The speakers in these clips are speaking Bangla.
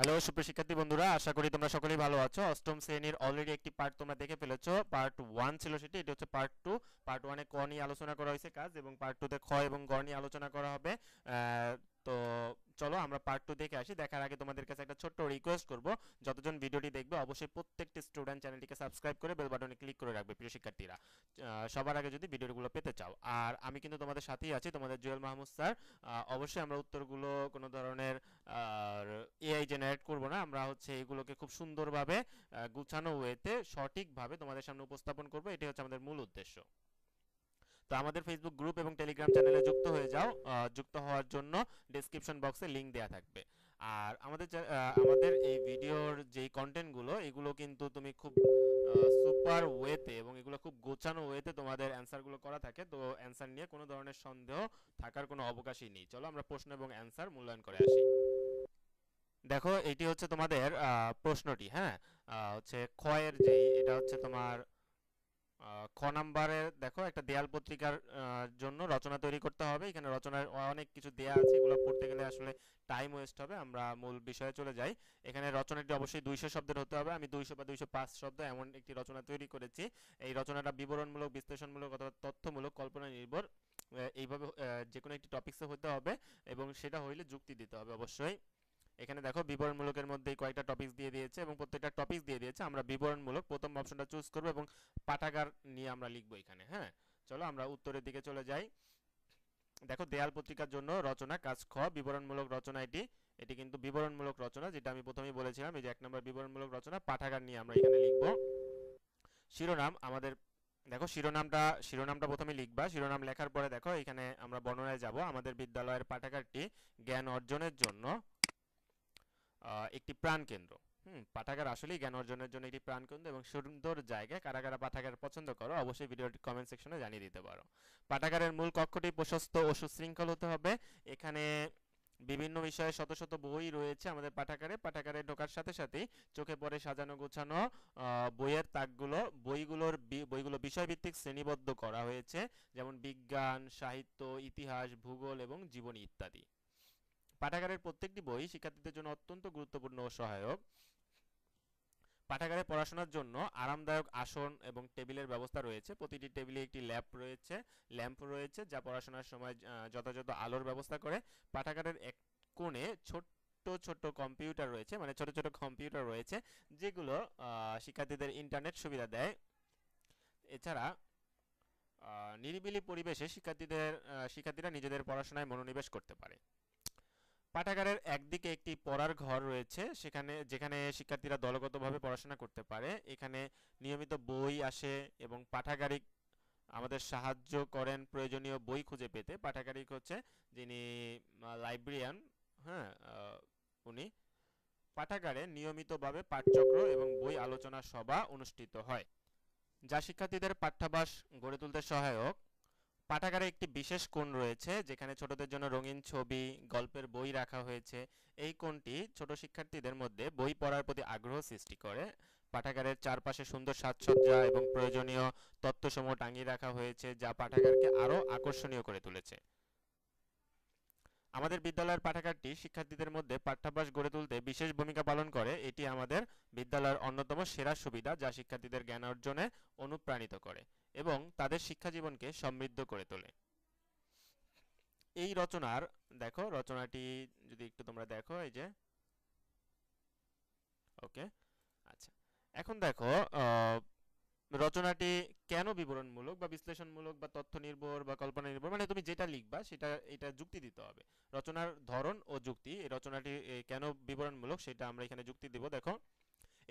হ্যালো সুপ্রিয় শিক্ষার্থী বন্ধুরা, আশা করি তোমরা সকলেই ভালো আছো। অষ্টম শ্রেণীর অলরেডি একটি পার্ট তোমরা দেখে ফেলেছো। পার্ট 1 ছিল সেটি, এটা হচ্ছে পার্ট 2। পার্ট 1 এ ক নিয়ে আলোচনা করা হয়েছে কাজ, এবং পার্ট 2 তে খ এবং গ নিয়ে আলোচনা করা হবে। তো চলো আমরা পার্ট 2 দেখে আসি। দেখার আগে তোমাদের কাছে একটা ছোট্ট রিকোয়েস্ট করব, যতজন ভিডিওটি দেখবে অবশ্যই প্রত্যেকটি স্টুডেন্ট চ্যানেলটিকে সাবস্ক্রাইব করে বেল বাটনে ক্লিক করে রাখবে প্রিয় শিক্ষার্থীরা, সবার আগে যদি ভিডিওগুলো পেতে চাও। আর আমি কিন্তু তোমাদের সাথেই আছি, তোমাদের জুয়েল মাহমুদ স্যার। অবশ্যই আমরা উত্তরগুলো কোনো ধরনের আর এআই জেনারেট করব না, আমরা হচ্ছে এগুলোকে খুব সুন্দরভাবে গুছানো ওয়েতে সঠিকভাবে তোমাদের সামনে উপস্থাপন করব, এটাই হচ্ছে আমাদের মূল উদ্দেশ্য। তো আমাদের ফেসবুক গ্রুপ এবং টেলিগ্রাম চ্যানেলে যুক্ত হয়ে যাও। যুক্ত হওয়ার জন্য ডেসক্রিপশন বক্সে লিংক দেওয়া থাকবে। আর আমাদের এই ভিডিওর যেই কন্টেন্টগুলো, এগুলো কিন্তু তুমি খুব সুপার ওয়েতে এবং এগুলো খুব গোছানো ওয়েতে তোমাদের অ্যান্সারগুলো করা থাকে। তো অ্যান্সার নিয়ে কোনো ধরনের সন্দেহ থাকার কোনো অবকাশই নেই। চলো আমরা প্রশ্ন এবং অ্যান্সার মূল্যায়ন করে আসি। দেখো এটি হচ্ছে তোমাদের প্রশ্নটি, হ্যাঁ। হচ্ছে খ এর যেই, এটা হচ্ছে তোমার খ নাম্বারের। দেখো একটা দেয়াল পত্রিকার জন্য রচনা তৈরি করতে হবে। এখানে রচনার অনেক কিছু দেয়া আছে, এগুলো পড়তে গেলে আসলে টাইম ওয়েস্ট হবে। আমরা মূল বিষয়ে চলে যাই। এখানে রচনাটি অবশ্যই 200 শব্দের হতে হবে। আমি 200 বা 205 শব্দ এমন একটি রচনা তৈরি করেছি। এই রচনাটা বিবরণমূলক, বিশ্লেষণমূলক অথবা তথ্যমূলক, কল্পনা নির্ভর, এইভাবে যে কোনো একটি টপিকসে হতে হবে, এবং সেটা হইলে যুক্তি দিতে হবে অবশ্যই। এখানে দেখো বিবরণমূলকের মধ্যেই কয়েকটা টপিকস দিয়ে দিয়েছে, এবং প্রত্যেকটা টপিকস দিয়ে দিয়েছে। আমরা বিবরণমূলক প্রথম অপশনটা চুজ করব, এবং পাঠাগার নিয়ে আমরা লিখবো এখানে, হ্যাঁ। চলো আমরা উত্তরের দিকে চলে যাই। দেখো দেয়াল পত্রিকার জন্য রচনা, কাজ খ, বিবরণমূলক রচনা। এটি এটি কিন্তু বিবরণমূলক রচনা, যেটা আমি প্রথমেই বলেছিলাম। এই যে 1 নম্বর বিবরণমূলক রচনা, পাঠাগার নিয়ে আমরা এখানে লিখবো। শিরোনাম আমাদের, দেখো শিরোনামটা প্রথমে লিখবা। শিরোনাম লেখার পরে দেখো এখানে আমরা বর্ণনায় যাব। আমাদের বিদ্যালয়ের পাঠাগারটি জ্ঞান অর্জনের জন্য একটি প্রাণকেন্দ্র। পাঠাগার আসলেই জ্ঞান অর্জনের জন্য একটি প্রাণকেন্দ্র এবং সুন্দর জায়গা। কারা কারা পাঠাগার পছন্দ করো অবশ্যই ভিডিওটি কমেন্ট সেকশনে জানিয়ে দিতে পারো। পাঠাগারের মূল কক্ষটি প্রশস্ত ও সুশৃঙ্খল হতে হবে। এখানে বিভিন্ন বিষয়ে শত শত বই রয়েছে আমাদের পাঠাগারে। পাঠাগারে ঢোকার সাথে সাথেই চোখে পড়ে সাজানো গোছানো বইয়ের তাকগুলো। বইগুলো বিষয়ভিত্তিক শ্রেণীবদ্ধ করা হয়েছে, যেমন বিজ্ঞান, সাহিত্য, ইতিহাস, ভূগোল এবং জীবনী ইত্যাদি। পাঠাগারের প্রত্যেকটি বই শিক্ষার্থীদের জন্য অত্যন্ত গুরুত্বপূর্ণ ও সহায়ক। পাঠাগারে পড়াশোনার জন্য আরামদায়ক আসন এবং টেবিলের ব্যবস্থা রয়েছে। প্রতিটি টেবিলে একটি ল্যাম্প রয়েছে, যা পড়াশোনার সময় যথাযথ আলোর ব্যবস্থা করে। পাঠাগারের এক কোণে ছোট্ট ছোট্ট কম্পিউটার রয়েছে, মানে ছোট ছোট কম্পিউটার রয়েছে, যেগুলো শিক্ষার্থীদের ইন্টারনেট সুবিধা দেয়। এছাড়া নিরিবিলি পরিবেশে শিক্ষার্থীরা নিজেদের পড়াশোনায় মনোনিবেশ করতে পারে। পাঠাগারের একদিকে একটি পড়ার ঘর রয়েছে, যেখানে শিক্ষার্থীরা দলগতভাবে পড়াশোনা করতে পারে। এখানে নিয়মিত বই আসে এবং পাঠাগারিক আমাদের সাহায্য করেন প্রয়োজনীয় বই খুঁজে পেতে। পাঠাগারিক হচ্ছে যিনি লাইব্রেরিয়ান, হ্যাঁ, উনি। পাঠাগারে নিয়মিতভাবে পাঠচক্র এবং বই আলোচনা সভা অনুষ্ঠিত হয়, যা শিক্ষার্থীদের পাঠ্যাভ্যাস গড়ে তুলতে সহায়ক। পাঠাগারে একটি বিশেষ কোণ রয়েছে, যেখানে ছোটদের জন্য রঙিন ছবি, গল্পের বই রাখা হয়েছে। এই কোণটি ছোট শিক্ষার্থীদের মধ্যে বই পড়ার প্রতি আগ্রহ সৃষ্টি করে। পাঠাগারের চারপাশে সুন্দর সাজসজ্জা এবং প্রয়োজনীয় তথ্যসমূহ টাঙিয়ে রাখা হয়েছে, যা পাঠাগারকে আরও আকর্ষণীয় করে তুলেছে। আমাদের বিদ্যালয়ের পাঠাগারটি শিক্ষার্থীদের মধ্যে পাঠ্যাভ্যাস গড়ে তুলতে বিশেষ ভূমিকা পালন করে। এটি আমাদের বিদ্যালয়ের অন্যতম সেরা সুবিধা, যা শিক্ষার্থীদের জ্ঞান অর্জনে অনুপ্রাণিত করে এবং তাদের শিক্ষা জীবনকে সমৃদ্ধ করে তোলে। এই রচনার, দেখো রচনাটি যদি একটু তোমরা দেখো, এই যে, ওকে, আচ্ছা। এখন দেখো রচনাটি কেন বিবরণমূলক বা বিশ্লেষণমূলক বা তথ্য নির্ভর বা কল্পনা নির্ভর, মানে তুমি যেটা লিখবা সেটা এটা যুক্তি দিতে হবে। রচনার ধরন ও যুক্তি, এই রচনাটি কেন বিবরণমূলক সেটা আমরা এখানে যুক্তি দিব। দেখো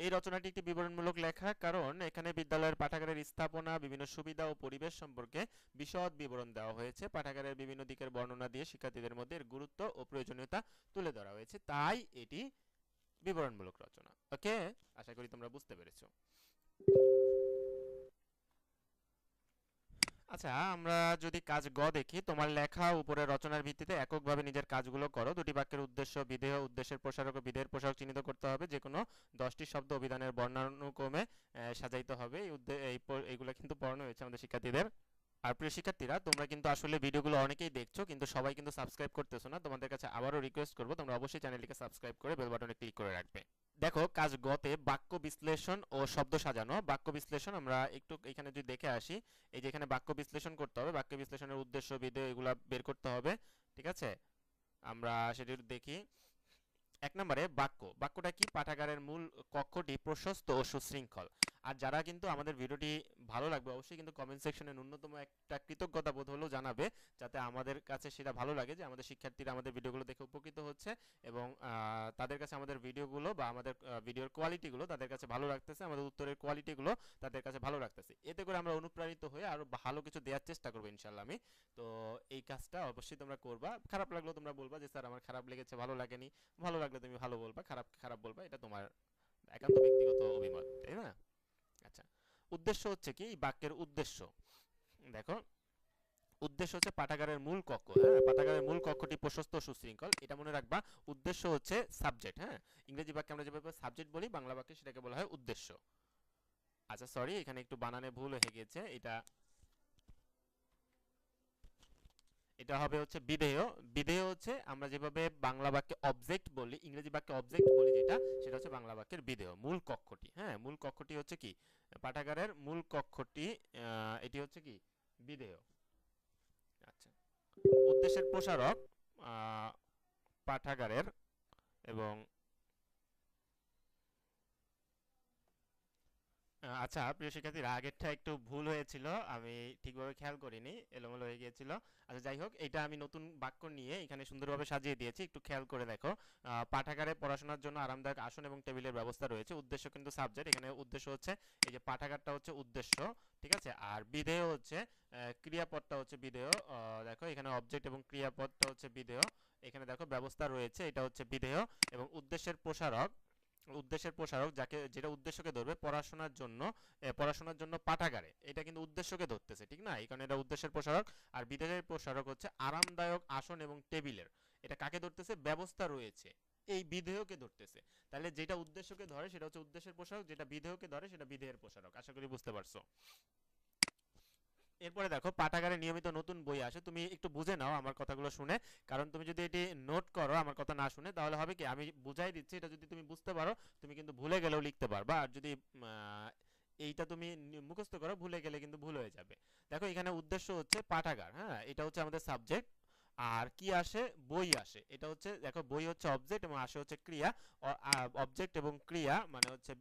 এই রচনাটি একটি বিবরণমূলক লেখা কারণ এখানে বিদ্যালয়ের পাঠাগারের স্থাপনা, বিভিন্ন সুবিধা ও পরিবেশ সম্পর্কে বিশদ বিবরণ দেওয়া হয়েছে। পাঠাগারের বিভিন্ন দিকের বর্ণনা দিয়ে শিক্ষার্থীদের মধ্যে এর গুরুত্ব ও প্রয়োজনীয়তা তুলে ধরা হয়েছে, তাই এটি বিবরণমূলক রচনা। ওকে, আশা করি তোমরা বুঝতে পেরেছো। আচ্ছা, আমরা যদি কাজ গ দেখি, তোমার লেখা উপরে রচনার ভিত্তিতে এককভাবে নিজের কাজগুলো করো। দুটি বাক্যের উদ্দেশ্য, বিধেয়, উদ্দেশ্যের প্রসারক ও বিধেয়ের প্রসারক চিহ্নিত করতে হবে। যে কোনো 10টি শব্দ অভিধানের বর্ণানুক্রমে সাজাইতে হবে। এইগুলো কিন্তু পড়ানো হয়েছে আমাদের শিক্ষার্থীদের। আর প্রিয় শিক্ষার্থীরা, তোমরা কিন্তু আসলে ভিডিওগুলো অনেকেই দেখছো, কিন্তু সবাই কিন্তু সাবস্ক্রাইব করতেছো না। তোমাদের কাছে আবারও রিকোয়েস্ট করবো, তোমরা অবশ্যই চ্যানেলটিকে সাবস্ক্রাইব করে বেল বাটনে ক্লিক করে রাখবে। দেখো, কাজ গতে বাক্য বিশ্লেষণ ও শব্দ সাজানো। বাক্য বিশ্লেষণ আমরা একটু এখানে যদি দেখে আসি, এই যে এখানে বাক্য বিশ্লেষণ করতে হবে, বাক্য বিশ্লেষণের উদ্দেশ্য, বিধেয়, এগুলা বের করতে হবে। ঠিক আছে, আমরা সেটি দেখি। 1 নম্বরে বাক্য। বাক্যটা কি? পাঠাগারের মূল কক্ষটি প্রশস্ত ও সুশৃঙ্খল। আর যারা কিন্তু আমাদের ভিডিওটি ভালো লাগবে, অবশ্যই কিন্তু কমেন্ট সেকশনে ন্যূনতম একটা কৃতজ্ঞতা বোধ হলেও জানাবে, যাতে আমাদের কাছে সেটা ভালো লাগে যে আমাদের শিক্ষার্থীরা আমাদের ভিডিওগুলো দেখে উপকৃত হচ্ছে, এবং তাদের কাছে আমাদের ভিডিওগুলো বা আমাদের ভিডিওর কোয়ালিটিগুলো তাদের কাছে ভালো লাগতেছে, আমাদের উত্তরের কোয়ালিটিগুলো তাদের কাছে ভালো লাগতেছে। এতে করে আমরা অনুপ্রাণিত হয়ে আরও ভালো কিছু দেওয়ার চেষ্টা করবো ইনশাল্লাহ আমি। তো এই কাজটা অবশ্যই তোমরা করবা। খারাপ লাগলেও তোমরা বলবা যে স্যার আমার খারাপ লেগেছে, ভালো লাগেনি। ভালো লাগলে তুমি ভালো বলবা, খারাপ খারাপ বলবা, এটা তোমার একান্ত ব্যক্তিগত অভিমত, তাই না? আচ্ছা, উদ্দেশ্য হচ্ছে কি? বাক্যের উদ্দেশ্য দেখো, উদ্দেশ্য হচ্ছে পাঠাগারের মূল কক্ষ। হ্যাঁ, পাঠাগারের মূল কক্ষটি প্রশস্ত ও সুশৃঙ্খল, এটা মনে রাখবা। উদ্দেশ্য হচ্ছে সাবজেক্ট। হ্যাঁ, ইংরেজি বাক্যে আমরা যেভাবে সাবজেক্ট বলি, বাংলা বাক্যে সেটাকে বলা হয় উদ্দেশ্য। আচ্ছা, সরি, এখানে একটু বানানে ভুল হয়ে গেছে। এটা এটা হবে হচ্ছে বিধেয়। বিধেয় হচ্ছে আমরা যেভাবে বাংলা বাক্যে অবজেক্ট বলি, ইংরেজি বাক্যে অবজেক্ট বলি যেটা, সেটা হচ্ছে বাংলা বাক্যের বিধেয়। মূল কক্ষটি, হ্যাঁ, মূল কক্ষটি হচ্ছে কি? পাঠাগারের মূল কক্ষটি, এটি হচ্ছে কি? বিধেয়। আচ্ছা, উদ্দেশ্যের প্রসারক, পাঠাগারের, এবং আচ্ছা প্রিয় শিক্ষার্থীরা, আগেরটা একটু ভুল হয়েছিল, আমি ঠিকভাবে খেয়াল করিনি, এলোমেলো হয়ে গিয়েছিল। আচ্ছা, যাই হোক, এটা আমি নতুন বাক্য নিয়ে এখানে সুন্দরভাবে সাজিয়ে দিয়েছি, একটু খেয়াল করে দেখো। পাঠাগারে পড়াশোনার জন্য আরামদায়ক আসন এবং টেবিলের ব্যবস্থা রয়েছে। উদ্দেশ্য কিন্তু সাবজেক্ট, এখানে উদ্দেশ্য হচ্ছে এই যে পাঠাগারটা হচ্ছে উদ্দেশ্য। ঠিক আছে, আর বিধেয় হচ্ছে ক্রিয়াপদটা হচ্ছে বিধেয়। দেখো এখানে অবজেক্ট এবং ক্রিয়াপদটা হচ্ছে বিধেয়। এখানে দেখো ব্যবস্থা রয়েছে, এটা হচ্ছে বিধেয়। এবং উদ্দেশ্যের প্রসারক, উদ্দেশ্যের প্রসারক যাকে, যেটা উদ্দেশ্যকে ধরবে পড়াশোনার জন্য, পড়াশোনার জন্য পাঠাগারে, এটা কিন্তু উদ্দেশ্যকে ধরতেছে, ঠিক না? এই কারণে এটা উদ্দেশ্যের প্রসারক। আর বিধেয়ের প্রসারক হচ্ছে আরামদায়ক আসন এবং টেবিলের, এটা কাকে ধরতেছে? ব্যবস্থা রয়েছে, এই বিধেয়কে ধরতেছে। তাহলে যেটা উদ্দেশ্যকে ধরে সেটা হচ্ছে উদ্দেশ্যের প্রসারক, যেটা বিধেয়কে ধরে সেটা বিধেয়ের প্রসারক। আশা করি বুঝতে পারছো। এরপরে দেখো, পাঠাগারে নিয়মিত নতুন বই আসে। তুমি একটু বুঝে নাও আমার কথাগুলো শুনে, কারণ তুমি যদি এটি নোট করো আমার কথা না শুনে, তাহলে হবে কি, আমি বুঝাই দিচ্ছি, এটা যদি তুমি বুঝতে পারো, তুমি কিন্তু ভুলে গেলেও লিখতে পারবা। আর যদি এইটা তুমি মুখস্থ করো, ভুলে গেলে কিন্তু ভুল হয়ে যাবে। দেখো এখানে উদ্দেশ্য হচ্ছে পাঠাগার, হ্যাঁ, এটা হচ্ছে আমাদের সাবজেক্ট। আর কি আসে? বই আসে। এটা হচ্ছে, দেখো, বই হচ্ছে অবজেক্ট এবং আসে হচ্ছে ক্রিয়া। অবজেক্ট এবং ক্রিয়া মানে হচ্ছে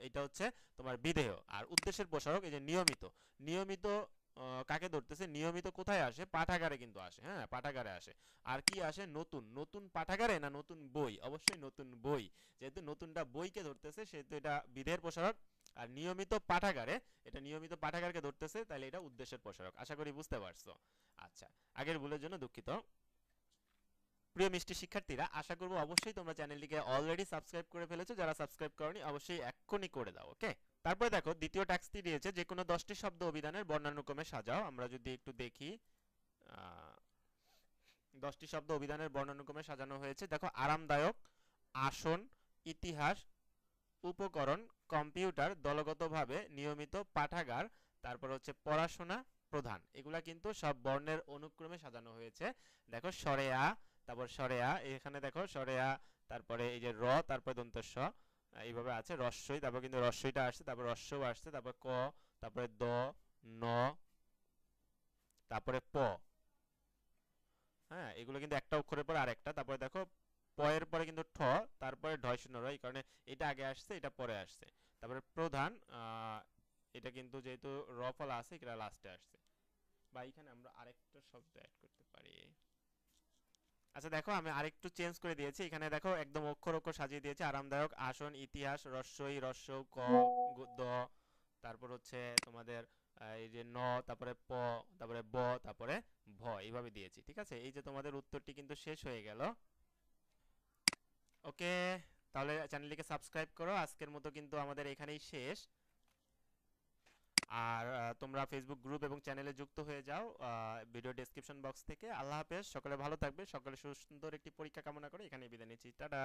এটা হচ্ছে তোমার বিধেয়। আর উদ্দেশ্যের প্রসারক এই যে নিয়মিত। নিয়মিত কাকে ধরতেছে? নিয়মিত কোথায় আসে? পাঠাগারে কিন্তু আসে, হ্যাঁ, পাঠাগারে আসে। আর কি আসে? নতুন। নতুন পাঠাগারে না নতুন বই? অবশ্যই নতুন বই, যেহেতু নতুনটা বইকে ধরতেছে সেহেতু এটা বিধেয়ের প্রসারক। আর নিয়মিত পাঠাগারে, এটা নিয়মিত পাঠাগারকে ধরতেছে, তাহলে এটা উদ্দেশ্যের প্রসারক। আশা করি বুঝতে পারছো। আচ্ছা, আগের ভুলের জন্য দুঃখিত। প্রিয় মিষ্টি শিক্ষার্থীরা, আশা করব অবশ্যই তোমরা চ্যানেলটিকে অলরেডি সাবস্ক্রাইব করে ফেলেছো। যারা সাবস্ক্রাইব করনি অবশ্যই এক্ষুনি করে দাও, ওকে? তারপরে দেখো, দ্বিতীয় টাস্কটি দিয়েছে যে কোনো 10টি শব্দ অভিধানের বর্ণানুক্রমে সাজাও। আমরা যদি একটু দেখি, 10টি শব্দ অভিধানের বর্ণানুক্রমে সাজানো হয়েছে। দেখো, আরামদায়ক, আসন, ইতিহাস, উপকরণ, কম্পিউটার, দলগতভাবে, নিয়মিত, পাঠাগার, তারপর হচ্ছে পড়াশোনা, প্রধান, এগুলা কিন্তু সব বর্ণের অনুক্রমে সাজানো হয়েছে। দেখো সরেয়া, তারপর সরেয়া, এখানে দেখো সরেয়া, তারপরে এই যে র, তারপরে দন্ত স, এইভাবে আছে। রস্যই, তারপর কিন্তু রস্যইটা আসছে, তারপর রস্যও আসছে, তারপর ক, তারপরে দ, ন, তারপরে প। হ্যাঁ, এগুলো কিন্তু একটা অক্ষরের পর আরেকটা। তারপরে দেখো প এর পরে কিন্তু ঠ, তারপরে ঢয় শূন্য র, এই কারণে এটা আগে আসছে, এটা পরে আসছে। তারপরে প্রধান, এটা কিন্তু যেহেতু র ফলা আছে, এটা লাস্টে আসছে। বা এখানে আমরা আরেকটা শব্দ অ্যাড করতে পারি। আচ্ছা দেখো, আমি আরেকটু চেঞ্জ করে দিয়েছি। এখানে দেখো একদম অক্ষর অক্ষর সাজিয়ে দিয়েছি। আরামদায়ক, আসন, ইতিহাস, রস্যই, রস্য, ক, দ, তারপর হচ্ছে তোমাদের এই যে ন, তারপরে প, তারপরে ব, তারপরে ভ, এইভাবে দিয়েছি। ঠিক আছে, এই যে তোমাদের উত্তরটি কিন্তু শেষ হয়ে গেল। ওকে, তাহলে চ্যানেলটিকে সাবস্ক্রাইব করো। আজকের মতো কিন্তু আমাদের এখানেই শেষ। আর তোমরা ফেসবুক গ্রুপ এবং চ্যানেলে যুক্ত হয়ে যাও ভিডিও ডেসক্রিপশন বক্স থেকে। আল্লাহ হাফেজ, সকলে ভালো থাকবে, সকলে সুন্দর একটি পরীক্ষা কামনা করে এখানে বিদায় নিচ্ছি। টাটা।